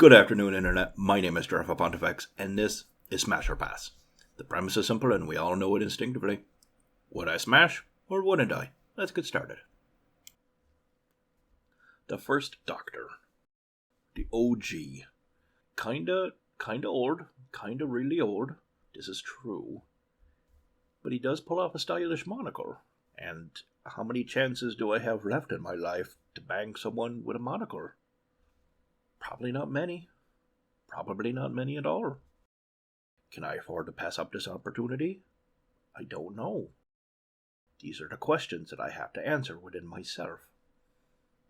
Good afternoon, Internet. My name is Jeff Pontifex, and this is Smash or Pass. The premise is simple, and we all know it instinctively. Would I smash, or wouldn't I? Let's get started. The First Doctor. The OG. Kinda old. Kinda really old. This is true. But he does pull off a stylish monocle. And how many chances do I have left in my life to bang someone with a monocle? Probably not many. Probably not many at all. Can I afford to pass up this opportunity? I don't know. These are the questions that I have to answer within myself.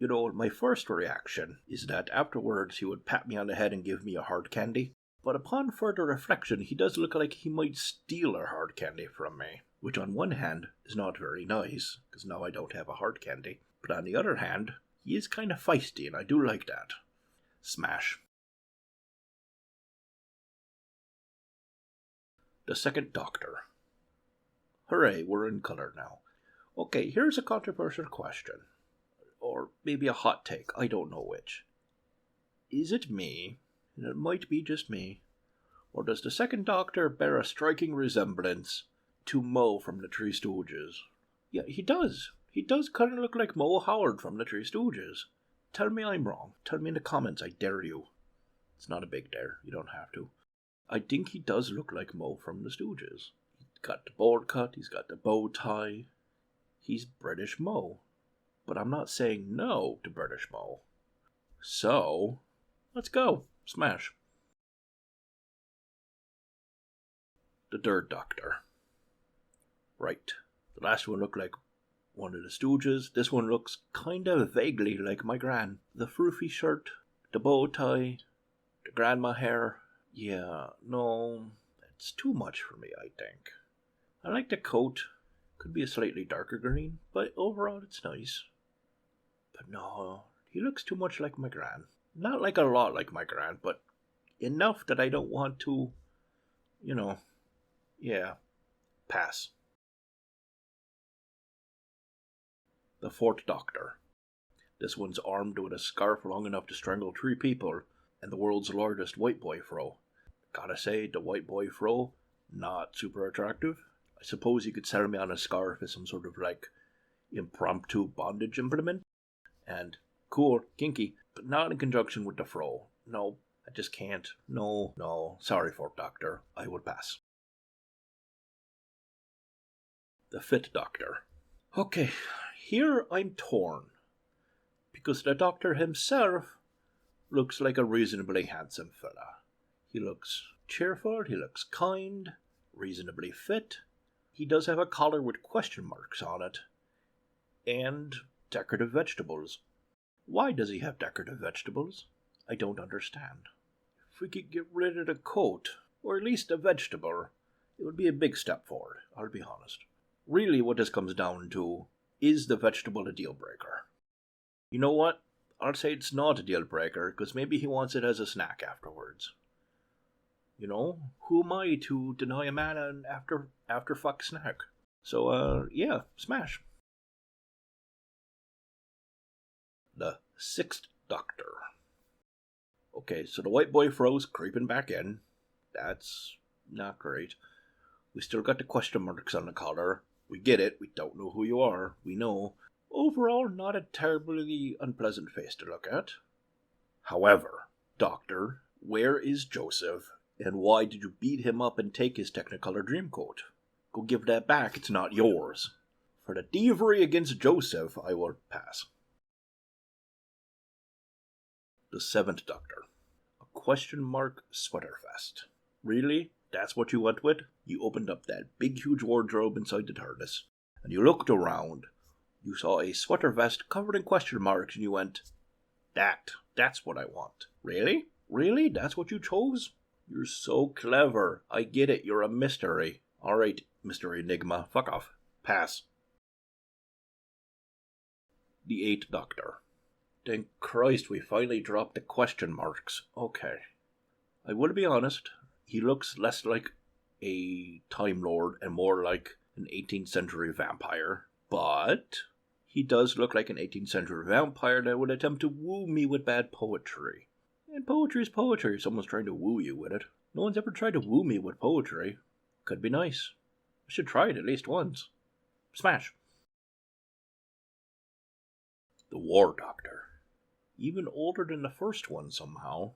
You know, my first reaction is that afterwards he would pat me on the head and give me a hard candy. But upon further reflection, he does look like he might steal a hard candy from me. Which on one hand is not very nice, because now I don't have a hard candy. But on the other hand, he is kind of feisty, and I do like that. Smash. The Second Doctor. Hooray, we're in color now. Okay, here's a controversial question. Or maybe a hot take, I don't know which. Is it me, and it might be just me, or does the Second Doctor bear a striking resemblance to Moe from the Three Stooges? Yeah, he does. He does kind of look like Moe Howard from the Three Stooges. Tell me I'm wrong. Tell me in the comments, I dare you. It's not a big dare, you don't have to. I think he does look like Moe from the Stooges. He's got the bowl cut, he's got the bow tie. He's British Moe. But I'm not saying no to British Moe. So, let's go. Smash. The Third Doctor. Right. The last one looked like one of the Stooges. This one looks kind of vaguely like my gran. The froofy shirt, the bow tie, the grandma hair. Yeah, no, it's too much for me, I think. I like the coat. Could be a slightly darker green, but overall it's nice. But no, he looks too much like my gran. Not like a lot like my gran, but enough that I don't want to, pass. The Fourth Doctor. This one's armed with a scarf long enough to strangle 3 people, and the world's largest white boy fro. Gotta say, the white boy fro, not super attractive. I suppose you could sell me on a scarf as some sort of impromptu bondage implement. And cool, kinky, but not in conjunction with the fro. No, I just can't. No, sorry, Fourth Doctor, I would pass. The Fifth Doctor. Okay, here I'm torn. Because the Doctor himself looks like a reasonably handsome fella. He looks cheerful, he looks kind, reasonably fit. He does have a collar with question marks on it. And decorative vegetables. Why does he have decorative vegetables? I don't understand. If we could get rid of the coat, or at least a vegetable, it would be a big step forward, I'll be honest. Really what this comes down to, is the vegetable a deal breaker? You know what? I'll say it's not a deal breaker, because maybe he wants it as a snack afterwards. You know, who am I to deny a man an after fuck snack? So, smash. The Sixth Doctor. Okay, so the white boy froze creeping back in. That's not great. We still got the question marks on the collar. We get it, we don't know who you are, we know. Overall, not a terribly unpleasant face to look at. However, Doctor, where is Joseph, and why did you beat him up and take his Technicolor Dreamcoat? Go give that back, it's not yours. For the thievery against Joseph, I will pass. The Seventh Doctor. A question mark sweater vest. Really? That's what you went with? You opened up that big huge wardrobe inside the TARDIS, and you looked around. You saw a sweater vest covered in question marks, and you went, that's what I want. Really? Really? That's what you chose? You're so clever. I get it, you're a mystery. Alright, Mr. Enigma, fuck off. Pass. The Eighth Doctor. Thank Christ we finally dropped the question marks. Okay. I will be honest, he looks less like a Time Lord and more like an 18th century vampire. But he does look like an 18th century vampire that would attempt to woo me with bad poetry. And poetry's poetry if someone's trying to woo you with it. No one's ever tried to woo me with poetry. Could be nice. I should try it at least once. Smash. The War Doctor. Even older than the first one somehow.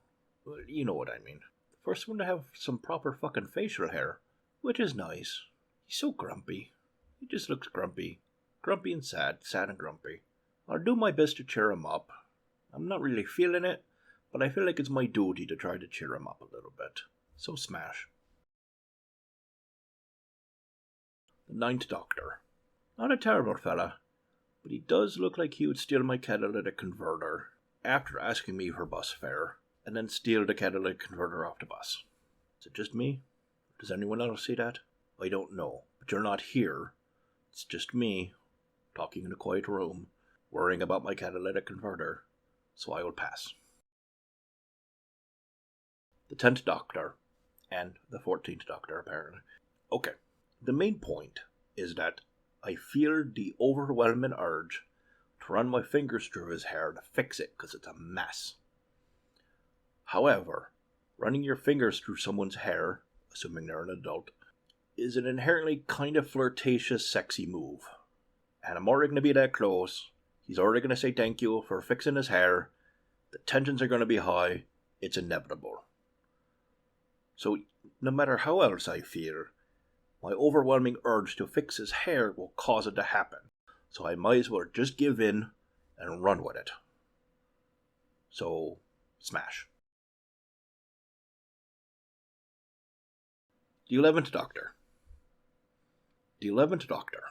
You know what I mean. The first one to have some proper fucking facial hair. Which is nice. He's so grumpy. He just looks grumpy. Grumpy and sad. Sad and grumpy. I'll do my best to cheer him up. I'm not really feeling it, but I feel like it's my duty to try to cheer him up a little bit. So smash. The Ninth Doctor. Not a terrible fella, but he does look like he would steal my catalytic converter after asking me for bus fare, and then steal the catalytic converter off the bus. Is it just me? Does anyone else see that? I don't know, but you're not here. It's just me, talking in a quiet room, worrying about my catalytic converter, so I will pass. The 10th Doctor, and the 14th Doctor apparently. Okay, the main point is that I feel the overwhelming urge to run my fingers through his hair to fix it because it's a mess. However, running your fingers through someone's hair, assuming they're an adult, is an inherently kind of flirtatious, sexy move. And I'm already going to be that close. He's already going to say thank you for fixing his hair. The tensions are going to be high. It's inevitable. So, no matter how else I feel, my overwhelming urge to fix his hair will cause it to happen. So I might as well just give in and run with it. So, smash. The 11th Doctor. The 11th Doctor.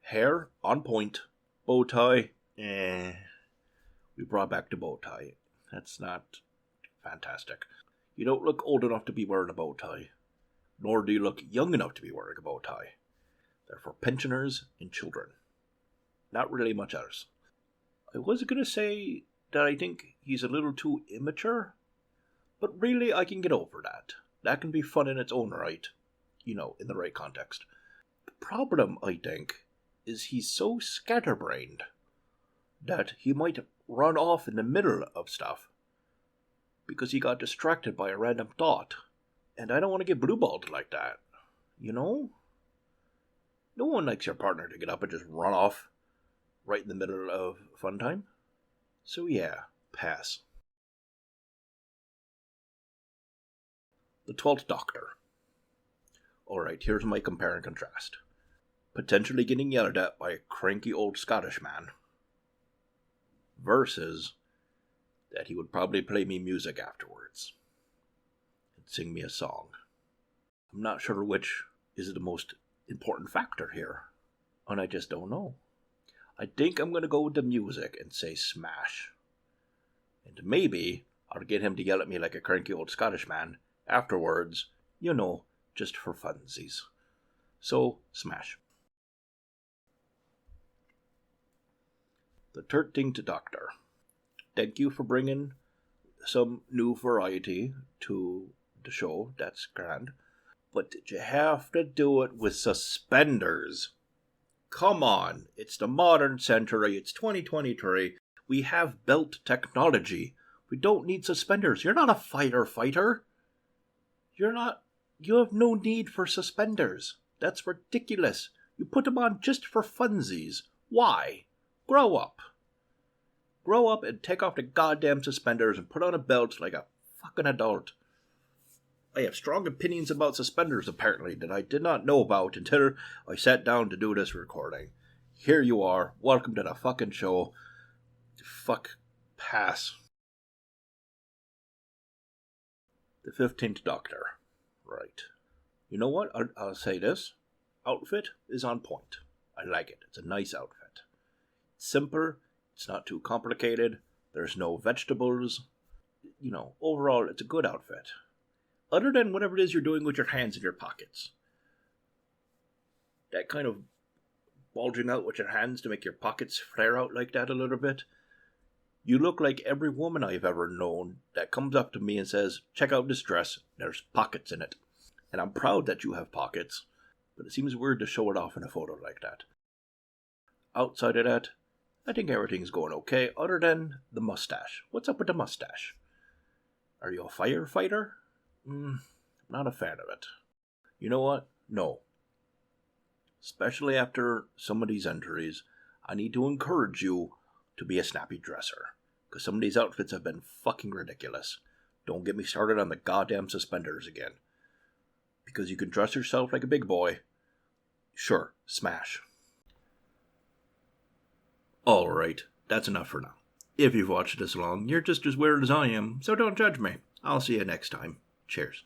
Hair on point. Bow tie. We brought back the bow tie. That's not fantastic. You don't look old enough to be wearing a bow tie. Nor do you look young enough to be wearing a bow tie. They're for pensioners and children. Not really much else. I was going to say that I think he's a little too immature, but really I can get over that. That can be fun in its own right, in the right context. The problem, I think, is he's so scatterbrained that he might run off in the middle of stuff because he got distracted by a random thought. And I don't want to get blue-balled like that, No one likes your partner to get up and just run off right in the middle of fun time. So yeah, pass. The 12th Doctor. Alright, here's my compare and contrast. Potentially getting yelled at by a cranky old Scottish man versus that he would probably play me music afterwards and sing me a song. I'm not sure which is the most important factor here, and I just don't know. I think I'm going to go with the music and say smash. And maybe I'll get him to yell at me like a cranky old Scottish man afterwards, just for funsies. So, smash. The 13th Doctor. Thank you for bringing some new variety to the show. That's grand. But did you have to do it with suspenders? Come on. It's the modern century. It's 2023. We have belt technology. We don't need suspenders. You're not a fighter. You have no need for suspenders. That's ridiculous. You put them on just for funsies. Why? Grow up. Grow up and take off the goddamn suspenders and put on a belt like a fucking adult. I have strong opinions about suspenders, apparently, that I did not know about until I sat down to do this recording. Here you are. Welcome to the fucking show. Fuck. Pass. The 15th Doctor. Right. You know what? I'll say this. Outfit is on point. I like it. It's a nice outfit. It's simple. It's not too complicated. There's no vegetables. Overall, it's a good outfit. Other than whatever it is you're doing with your hands in your pockets. That kind of bulging out with your hands to make your pockets flare out like that a little bit. You look like every woman I've ever known that comes up to me and says, check out this dress, there's pockets in it. And I'm proud that you have pockets, but it seems weird to show it off in a photo like that. Outside of that, I think everything's going okay, other than the mustache. What's up with the mustache? Are you a firefighter? Not a fan of it. You know what? No. Especially after some of these injuries, I need to encourage you to be a snappy dresser. Because some of these outfits have been fucking ridiculous. Don't get me started on the goddamn suspenders again. Because you can dress yourself like a big boy. Sure, smash. Alright, that's enough for now. If you've watched this long, you're just as weird as I am, so don't judge me. I'll see you next time. Cheers.